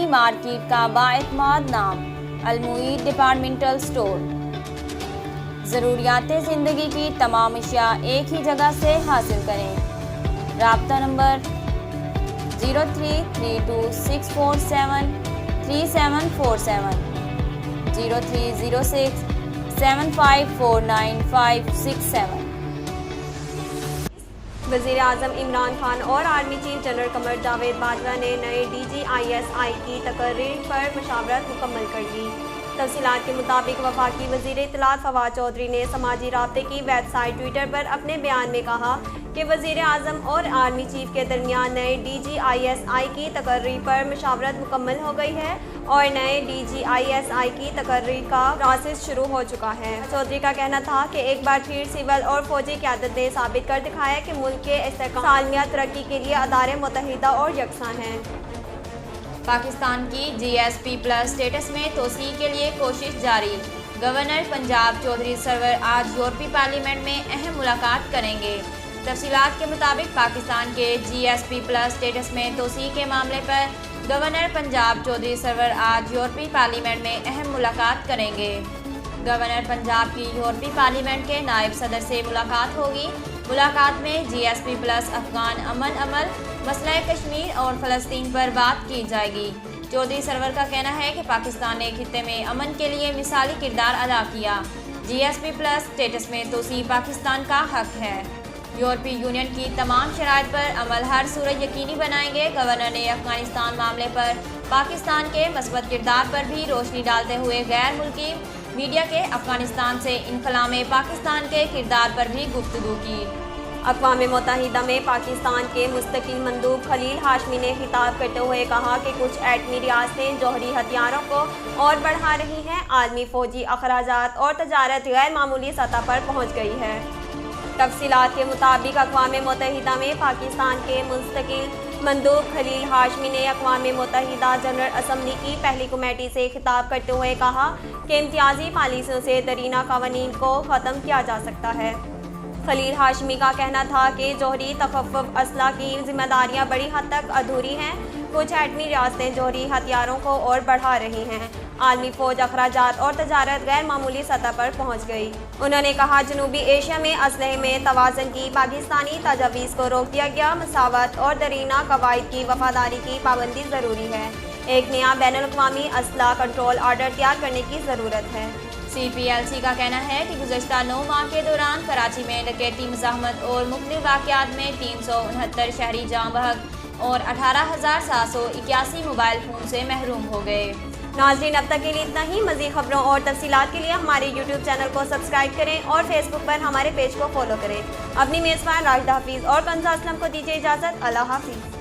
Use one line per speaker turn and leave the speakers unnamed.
Market का बाएतमाद नाम अलमुईद departmental store. ज़रूरियात ज़िंदगी की तमाम अशिया एक ही जगह से हासिल करें। राब्ता नंबर 0332647347, 0306754957।
वज़ीर आज़म इमरान खान और army chief general Qamar Javed Bajwa ने नए DGISI की तकर्रीर पर मशावरत मुकम्मल कर ली। तफसीलात के मुताबिक वफाकी वज़ीर इत्तलात फवाद चौधरी ने समाजी राब्ते की वेबसाइट ट्विटर पर अपने बयान में कहा कि वज़ीर आज़म और आर्मी चीफ के दरमियान नए DGISI की तकर्रीर पर मशावरत मुकम्मल हो गई है और नए DGISI की तकर्रीर का प्रोसेस शुरू हो चुका है। चौधरी का कहना था कि एक बार फिर सिविल और फौजी क़यादत ने साबित कर दिखाया कि मुल्क के इस्तेहकाम सालमिया तरक्की के लिए अदारे मुत्तहिदा और यकसां हैं।
पाकिस्तान की GSP+ स्टेटस में तोसी के लिए कोशिश जारी। गवर्नर पंजाब चौधरी सरवर आज यूरोपीय पार्लियामेंट में अहम मुलाकात करेंगे। तफसीलात के मुताबिक पाकिस्तान के GSP+ स्टेटस में तोसी के मामले पर गवर्नर पंजाब चौधरी सरवर आज यूरोपीय पार्लियामेंट में अहम मुलाकात करेंगे। गवर्नर पंजाब की यूरोपीय पार्लियामेंट के नायब सदर से मुलाकात होगी। मुलाकात में GSP+ अफगान अमन अमल, मसला कश्मीर और फ़लस्तीन पर बात की जाएगी। चौधरी सरवर का कहना है कि पाकिस्तान ने खित्ते में अमन के लिए मिसाली किरदार अदा किया। GSP+ स्टेटस में तोसी पाकिस्तान का हक है। यूरोपीय यूनियन की तमाम शराइत पर अमल हर सूरत यकीनी बनाएंगे। गवर्नर ने अफगानिस्तान मामले पर पाकिस्तान के मस्बत किरदार पर भी रोशनी डालते हुए गैर मुल्की मीडिया के अफगानिस्तान से इनखला में पाकिस्तान के किरदार पर भी गुफ्तगू की।
अक़वाम मुत्तहिदा में पाकिस्तान के मुस्तकिल मंदूब खलील हाशमी ने खिताब करते हुए कहा कि कुछ एटमी रियासतें जौहरी हथियारों को और बढ़ा रही हैं। आलमी फ़ौजी अखराजात और तजारत गैर मामूली सतह पर पहुँच गई है। तफसीलात के मुताबिक अक़वाम मुत्तहिदा में पाकिस्तान के मुस्तकिल मंदूब खलील हाशमी ने अक़वाम मुत्तहिदा जनरल असम्बली की पहली कमेटी से खिताब करते हुए कहा कि इम्तियाजी पॉलिसियों से दरीना क़वानीन को ख़त्म किया जा सकता है। खलील हाशमी का कहना था कि जौहरी तख़फ़्फ़ुफ़ असला की जिम्मेदारियाँ बड़ी हद तक अधूरी हैं। कुछ एटमी रियासतें जौहरी हथियारों को और बढ़ा रही हैं। आलमी फ़ौज अखराजात और तजारत गैर मामूली सतह पर पहुँच गई। उन्होंने कहा जनूबी एशिया में असलहे में तवाज़न की पाकिस्तानी तजावीज़ को रोक दिया गया। मसावत और दरीना कवायद की वफादारी की पाबंदी ज़रूरी है। एक नया बैनुल-अक़वामी असला कंट्रोल आर्डर तैयार करने की ज़रूरत है।
CPLC का कहना है कि गुज़श्ता 9 माह के दौरान कराची में डकैती, मुज़ाहमत और मुख्तलिफ वाक़यात में 369 शहरी जाँ बहक और 18,781 मोबाइल फ़ोन से महरूम हो गए।
नाज़रीन, अब तक के लिए इतना ही। मज़ीद खबरों और तफसीलात के लिए हमारे YouTube चैनल को सब्सक्राइब करें और फेसबुक पर हमारे पेज को फॉलो करें। अपनी मेज़बान राशिदा हफीज़ और कंज़ा असलम को दीजिए इजाज़त। अल्लाह हाफ़िज़।